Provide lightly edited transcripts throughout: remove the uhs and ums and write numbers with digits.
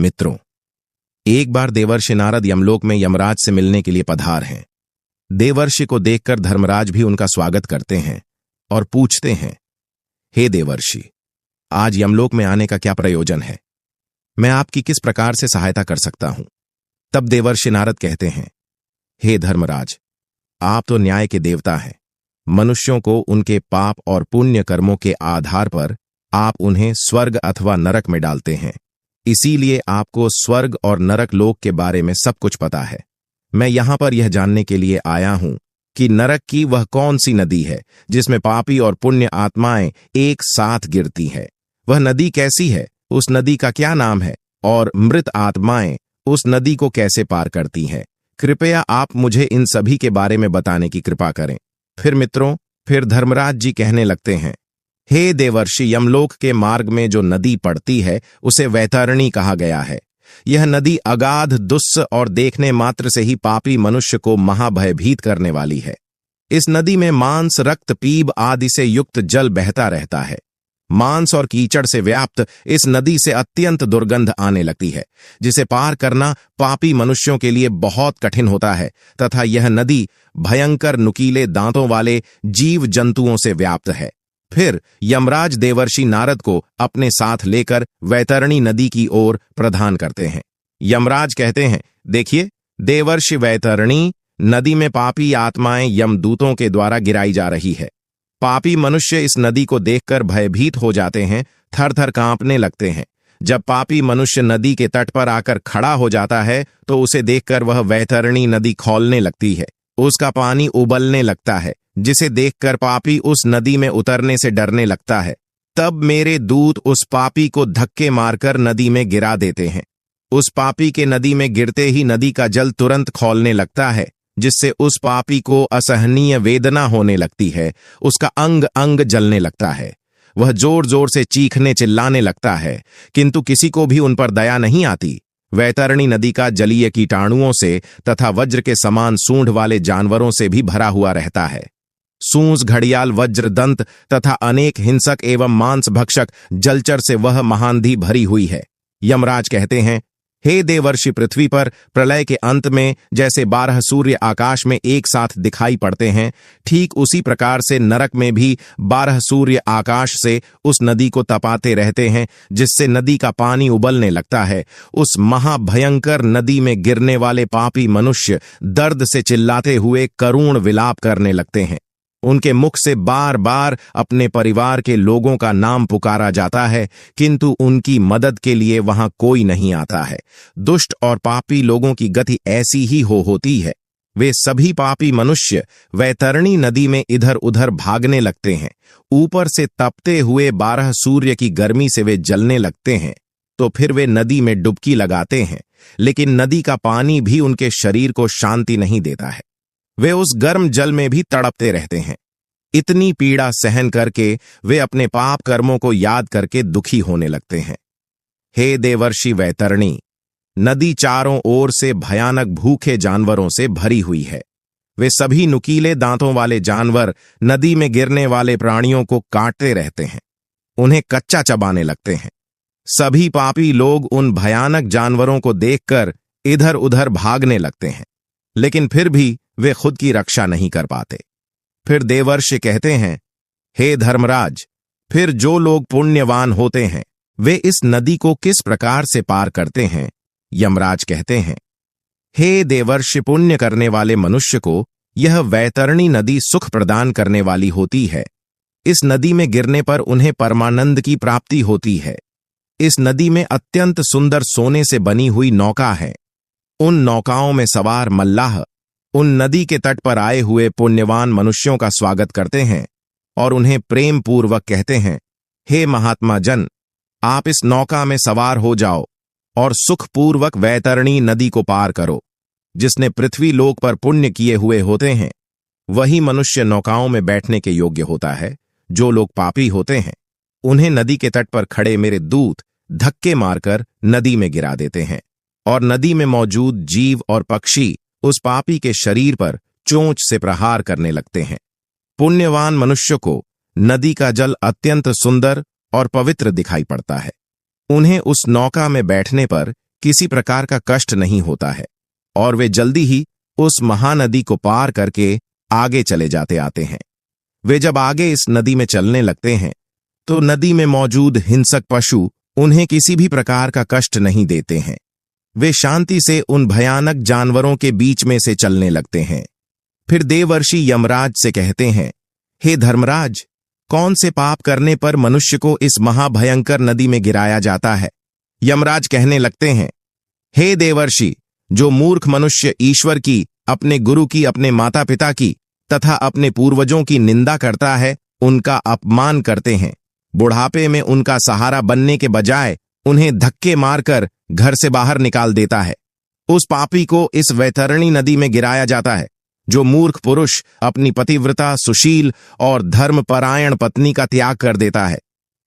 मित्रों, एक बार देवर्षि नारद यमलोक में यमराज से मिलने के लिए पधार हैं। देवर्षि को देखकर धर्मराज भी उनका स्वागत करते हैं और पूछते हैं, हे देवर्षि, आज यमलोक में आने का क्या प्रयोजन है? मैं आपकी किस प्रकार से सहायता कर सकता हूं? तब देवर्षि नारद कहते हैं, हे धर्मराज, आप तो न्याय के देवता हैं। मनुष्यों को उनके पाप और पुण्य कर्मों के आधार पर आप उन्हें स्वर्ग अथवा नरक में डालते हैं। इसीलिए आपको स्वर्ग और नरक लोक के बारे में सब कुछ पता है। मैं यहां पर यह जानने के लिए आया हूं कि नरक की वह कौन सी नदी है जिसमें पापी और पुण्य आत्माएं एक साथ गिरती है। वह नदी कैसी है, उस नदी का क्या नाम है और मृत आत्माएं उस नदी को कैसे पार करती हैं? कृपया आप मुझे इन सभी के बारे में बताने की कृपा करें। फिर धर्मराज जी कहने लगते हैं, हे देवर्षि, यमलोक के मार्ग में जो नदी पड़ती है उसे वैतरणी कहा गया है। यह नदी अगाध दुस्स और देखने मात्र से ही पापी मनुष्य को महाभयभीत करने वाली है। इस नदी में मांस, रक्त, पीप आदि से युक्त जल बहता रहता है। मांस और कीचड़ से व्याप्त इस नदी से अत्यंत दुर्गंध आने लगती है, जिसे पार करना पापी मनुष्यों के लिए बहुत कठिन होता है तथा यह नदी भयंकर नुकीले दांतों वाले जीव जंतुओं से व्याप्त है। फिर यमराज देवर्षि नारद को अपने साथ लेकर वैतरणी नदी की ओर प्रदान करते हैं। यमराज कहते हैं, देखिए देवर्षि, वैतरणी नदी में पापी आत्माएं यमदूतों के द्वारा गिराई जा रही है। पापी मनुष्य इस नदी को देखकर भयभीत हो जाते हैं, थर थर कांपने लगते हैं। जब पापी मनुष्य नदी के तट पर आकर खड़ा हो जाता है तो उसे देखकर वह वैतरणी नदी खौलने लगती है। उसका पानी उबलने लगता है, जिसे देखकर पापी उस नदी में उतरने से डरने लगता है। तब मेरे दूत उस पापी को धक्के मारकर नदी में गिरा देते हैं। उस पापी के नदी में गिरते ही नदी का जल तुरंत खौलने लगता है, जिससे उस पापी को असहनीय वेदना होने लगती है। उसका अंग अंग जलने लगता है। वह जोर जोर से चीखने चिल्लाने लगता है, किंतु किसी को भी उन पर दया नहीं आती। वैतरणी नदी का जलीय कीटाणुओं से तथा वज्र के समान सूंड वाले जानवरों से भी भरा हुआ रहता है। सूंस, घड़ियाल, वज्र, दंत तथा अनेक हिंसक एवं मांस भक्षक जलचर से वह महांधी भरी हुई है। यमराज कहते हैं, हे देवर्षि, पृथ्वी पर प्रलय के अंत में जैसे 12 सूर्य आकाश में एक साथ दिखाई पड़ते हैं, ठीक उसी प्रकार से नरक में भी 12 सूर्य आकाश से उस नदी को तपाते रहते हैं, जिससे नदी का पानी उबलने लगता है। उस महाभयंकर नदी में गिरने वाले पापी मनुष्य दर्द से चिल्लाते हुए करुण विलाप करने लगते हैं। उनके मुख से बार बार अपने परिवार के लोगों का नाम पुकारा जाता है, किंतु उनकी मदद के लिए वहां कोई नहीं आता है। दुष्ट और पापी लोगों की गति ऐसी ही होती है। वे सभी पापी मनुष्य वैतरणी नदी में इधर उधर भागने लगते हैं। ऊपर से तपते हुए 12 सूर्य की गर्मी से वे जलने लगते हैं। तो फिर वे नदी में डुबकी लगाते हैं, लेकिन नदी का पानी भी उनके शरीर को शांति नहीं देता है। वे उस गर्म जल में भी तड़पते रहते हैं। इतनी पीड़ा सहन करके वे अपने पाप कर्मों को याद करके दुखी होने लगते हैं। हे देवर्षि वैतरणी, नदी चारों ओर से भयानक भूखे जानवरों से भरी हुई है। वे सभी नुकीले दांतों वाले जानवर नदी में गिरने वाले प्राणियों को काटते रहते हैं, उन्हें कच्चा चबाने लगते हैं। सभी पापी लोग उन भयानक जानवरों को देखकर इधर उधर भागने लगते हैं, लेकिन फिर भी वे खुद की रक्षा नहीं कर पाते। फिर देवर्षि कहते हैं, हे धर्मराज, फिर जो लोग पुण्यवान होते हैं वे इस नदी को किस प्रकार से पार करते हैं? यमराज कहते हैं, हे देवर्षि, पुण्य करने वाले मनुष्य को यह वैतरणी नदी सुख प्रदान करने वाली होती है। इस नदी में गिरने पर उन्हें परमानंद की प्राप्ति होती है। इस नदी में अत्यंत सुंदर सोने से बनी हुई नौका है। उन नौकाओं में सवार मल्लाह उन नदी के तट पर आए हुए पुण्यवान मनुष्यों का स्वागत करते हैं और उन्हें प्रेम पूर्वक कहते हैं, हे महात्मा जन, आप इस नौका में सवार हो जाओ और सुखपूर्वक वैतरणी नदी को पार करो। जिसने पृथ्वी लोक पर पुण्य किए हुए होते हैं वही मनुष्य नौकाओं में बैठने के योग्य होता है। जो लोग पापी होते हैं उन्हें नदी के तट पर खड़े मेरे दूत धक्के मारकर नदी में गिरा देते हैं और नदी में मौजूद जीव और पक्षी उस पापी के शरीर पर चोंच से प्रहार करने लगते हैं। पुण्यवान मनुष्य को नदी का जल अत्यंत सुंदर और पवित्र दिखाई पड़ता है। उन्हें उस नौका में बैठने पर किसी प्रकार का कष्ट नहीं होता है और वे जल्दी ही उस महानदी को पार करके आगे चले जाते आते हैं। वे जब आगे इस नदी में चलने लगते हैं तो नदी में मौजूद हिंसक पशु उन्हें किसी भी प्रकार का कष्ट नहीं देते हैं। वे शांति से उन भयानक जानवरों के बीच में से चलने लगते हैं। फिर देवर्षि यमराज से कहते हैं, हे धर्मराज, कौन से पाप करने पर मनुष्य को इस महाभयंकर नदी में गिराया जाता है? यमराज कहने लगते हैं, हे देवर्षि, जो मूर्ख मनुष्य ईश्वर की, अपने गुरु की, अपने माता पिता की तथा अपने पूर्वजों की निंदा करता है, उनका अपमान करते हैं, बुढ़ापे में उनका सहारा बनने के बजाय उन्हें धक्के मारकर घर से बाहर निकाल देता है, उस पापी को इस वैतरणी नदी में गिराया जाता है। जो मूर्ख पुरुष अपनी पतिव्रता, सुशील और धर्मपरायण पत्नी का त्याग कर देता है,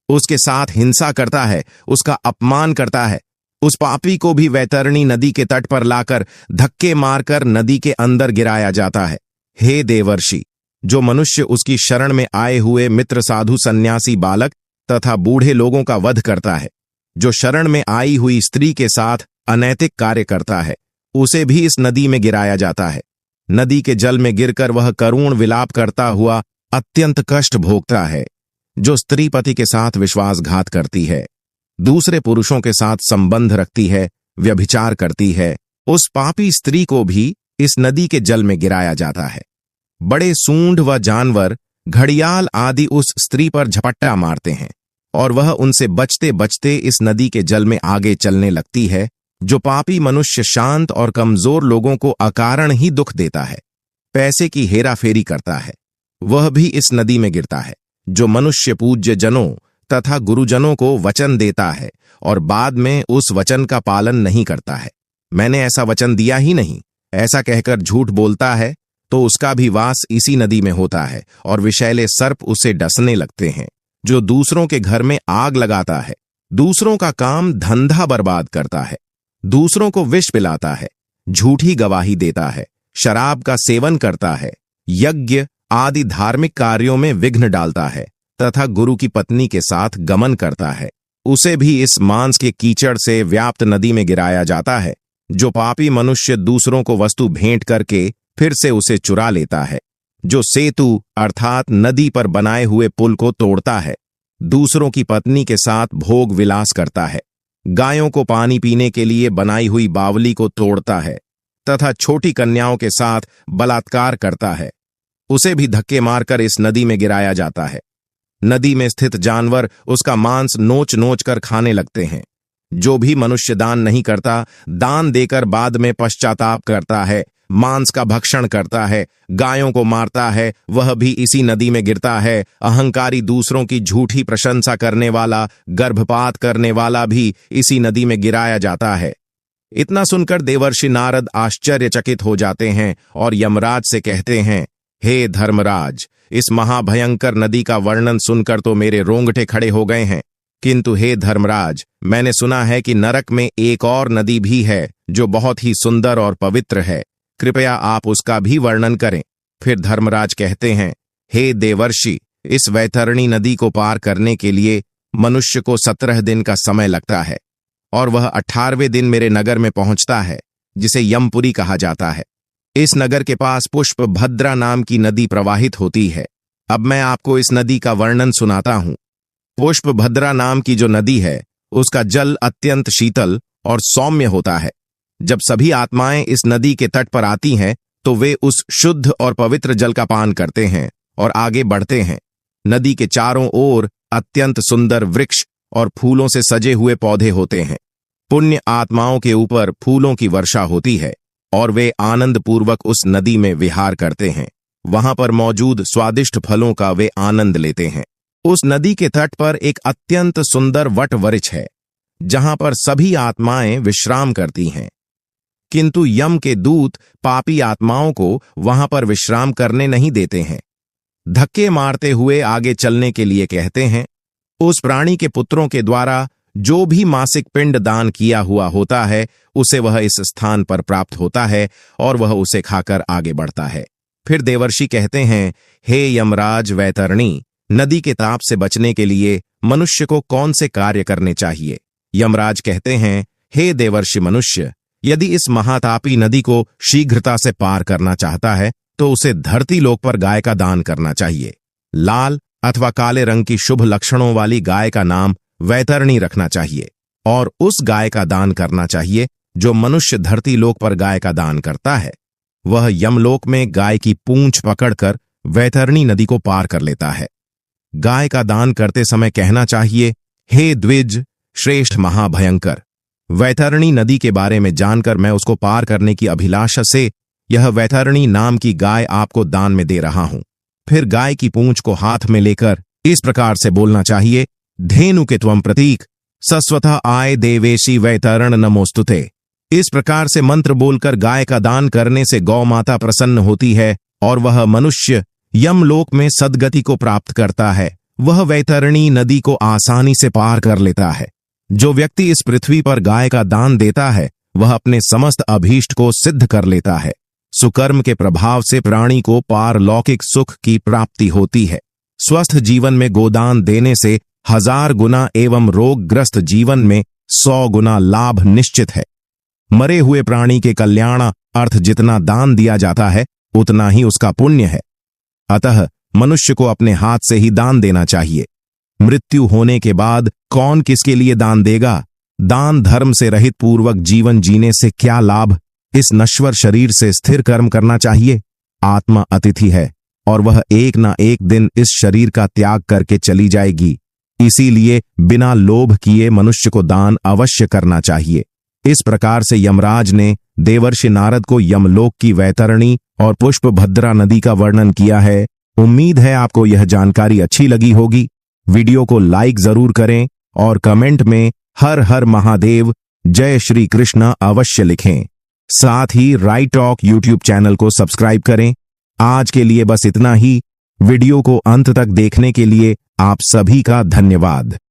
उसके साथ हिंसा करता है, उसका अपमान करता है, उस पापी को भी वैतरणी नदी के तट पर लाकर धक्के मारकर नदी के अंदर गिराया जाता है। हे देवर्षि, जो मनुष्य उसकी शरण में आए हुए मित्र, साधु, सन्यासी, बालक तथा बूढ़े लोगों का वध करता है, जो शरण में आई हुई स्त्री के साथ अनैतिक कार्य करता है, उसे भी इस नदी में गिराया जाता है। नदी के जल में गिरकर वह करुण विलाप करता हुआ अत्यंत कष्ट भोगता है। जो स्त्री पति के साथ विश्वासघात करती है, दूसरे पुरुषों के साथ संबंध रखती है, व्यभिचार करती है, उस पापी स्त्री को भी इस नदी के जल में गिराया जाता है। बड़े सूंड व जानवर, घड़ियाल आदि उस स्त्री पर झपट्टा मारते हैं और वह उनसे बचते बचते इस नदी के जल में आगे चलने लगती है। जो पापी मनुष्य शांत और कमजोर लोगों को अकारण ही दुख देता है, पैसे की हेराफेरी करता है, वह भी इस नदी में गिरता है। जो मनुष्य पूज्य जनों तथा गुरुजनों को वचन देता है और बाद में उस वचन का पालन नहीं करता है, मैंने ऐसा वचन दिया ही नहीं, ऐसा कहकर झूठ बोलता है, तो उसका भी वास इसी नदी में होता है और विषैले सर्प उसे डसने लगते हैं। जो दूसरों के घर में आग लगाता है, दूसरों का काम धंधा बर्बाद करता है, दूसरों को विष पिलाता है, झूठी गवाही देता है, शराब का सेवन करता है, यज्ञ आदि धार्मिक कार्यों में विघ्न डालता है तथा गुरु की पत्नी के साथ गमन करता है, उसे भी इस मांस के कीचड़ से व्याप्त नदी में गिराया जाता है। जो पापी मनुष्य दूसरों को वस्तु भेंट करके फिर से उसे चुरा लेता है, जो सेतु अर्थात नदी पर बनाए हुए पुल को तोड़ता है, दूसरों की पत्नी के साथ भोग विलास करता है, गायों को पानी पीने के लिए बनाई हुई बावली को तोड़ता है तथा छोटी कन्याओं के साथ बलात्कार करता है, उसे भी धक्के मारकर इस नदी में गिराया जाता है। नदी में स्थित जानवर उसका मांस नोच नोच कर खाने लगते हैं। जो भी मनुष्य दान नहीं करता, दान देकर बाद में पश्चाताप करता है, मांस का भक्षण करता है, गायों को मारता है, वह भी इसी नदी में गिरता है। अहंकारी, दूसरों की झूठी प्रशंसा करने वाला, गर्भपात करने वाला भी इसी नदी में गिराया जाता है। इतना सुनकर देवर्षि नारद आश्चर्यचकित हो जाते हैं और यमराज से कहते हैं, हे धर्मराज, इस महाभयंकर नदी का वर्णन सुनकर तो मेरे रोंगटे खड़े हो गए हैं, किंतु हे धर्मराज, मैंने सुना है कि नरक में एक और नदी भी है जो बहुत ही सुंदर और पवित्र है, कृपया आप उसका भी वर्णन करें। फिर धर्मराज कहते हैं, हे देवर्षि, इस वैतरणी नदी को पार करने के लिए मनुष्य को 17 दिन का समय लगता है और वह 18वें दिन मेरे नगर में पहुंचता है, जिसे यमपुरी कहा जाता है। इस नगर के पास पुष्प भद्रा नाम की नदी प्रवाहित होती है। अब मैं आपको इस नदी का वर्णन सुनाता हूं। पुष्प भद्रा नाम की जो नदी है, उसका जल अत्यंत शीतल और सौम्य होता है। जब सभी आत्माएं इस नदी के तट पर आती हैं, तो वे उस शुद्ध और पवित्र जल का पान करते हैं और आगे बढ़ते हैं। नदी के चारों ओर अत्यंत सुंदर वृक्ष और फूलों से सजे हुए पौधे होते हैं। पुण्य आत्माओं के ऊपर फूलों की वर्षा होती है और वे आनंद पूर्वक उस नदी में विहार करते हैं। वहां पर मौजूद स्वादिष्ट फलों का वे आनंद लेते हैं। उस नदी के तट पर एक अत्यंत सुंदर वट वृक्ष है, जहां पर सभी आत्माएं विश्राम करती हैं, किंतु यम के दूत पापी आत्माओं को वहां पर विश्राम करने नहीं देते हैं। धक्के मारते हुए आगे चलने के लिए कहते हैं। उस प्राणी के पुत्रों के द्वारा जो भी मासिक पिंड दान किया हुआ होता है, उसे वह इस स्थान पर प्राप्त होता है और वह उसे खाकर आगे बढ़ता है। फिर देवर्षि कहते हैं, हे यमराज वैतरणी, नदी के ताप से बचने के लिए मनुष्य को कौन से कार्य करने चाहिए? यमराज कहते हैं, हे देवर्षि मनुष्य, यदि इस महातापी नदी को शीघ्रता से पार करना चाहता है तो उसे धरती लोक पर गाय का दान करना चाहिए। लाल अथवा काले रंग की शुभ लक्षणों वाली गाय का नाम वैतरणी रखना चाहिए और उस गाय का दान करना चाहिए जो मनुष्य धरती लोक पर गाय का दान करता है। वह यमलोक में गाय की पूंछ पकड़कर वैतरणी नदी को पार कर लेता है। गाय का दान करते समय कहना चाहिए, हे द्विज श्रेष्ठ महाभयंकर, वैतरणी नदी के बारे में जानकर मैं उसको पार करने की अभिलाषा से यह वैतरणी नाम की गाय आपको दान में दे रहा हूं। फिर गाय की पूंछ को हाथ में लेकर इस प्रकार से बोलना चाहिए, धेनु के त्वम प्रतीक सस्वतः आय देवेशी वैतरण नमोस्तुते। इस प्रकार से मंत्र बोलकर गाय का दान करने से गौ माता प्रसन्न होती है और वह मनुष्य यमलोक में सद्गति को प्राप्त करता है। वह वैतरणी नदी को आसानी से पार कर लेता है। जो व्यक्ति इस पृथ्वी पर गाय का दान देता है वह अपने समस्त अभीष्ट को सिद्ध कर लेता है। सुकर्म के प्रभाव से प्राणी को पारलौकिक सुख की प्राप्ति होती है। स्वस्थ जीवन में गोदान देने से 1000 गुना एवं रोगग्रस्त जीवन में 100 गुना लाभ निश्चित है। मरे हुए प्राणी के कल्याण अर्थ जितना दान दिया जाता है उतना ही उसका पुण्य है। अतः मनुष्य को अपने हाथ से ही दान देना चाहिए। मृत्यु होने के बाद कौन किसके लिए दान देगा? दान धर्म से रहित पूर्वक जीवन जीने से क्या लाभ? इस नश्वर शरीर से स्थिर कर्म करना चाहिए। आत्मा अतिथि है और वह एक ना एक दिन इस शरीर का त्याग करके चली जाएगी। इसीलिए बिना लोभ किए मनुष्य को दान अवश्य करना चाहिए। इस प्रकार से यमराज ने देवर्षि नारद को यमलोक की वैतरणी और पुष्पभद्रा नदी का वर्णन किया है। उम्मीद है आपको यह जानकारी अच्छी लगी होगी। वीडियो को लाइक जरूर करें और कमेंट में हर हर महादेव जय श्री कृष्ण अवश्य लिखें। साथ ही राइट टॉक यूट्यूब चैनल को सब्सक्राइब करें। आज के लिए बस इतना ही। वीडियो को अंत तक देखने के लिए आप सभी का धन्यवाद।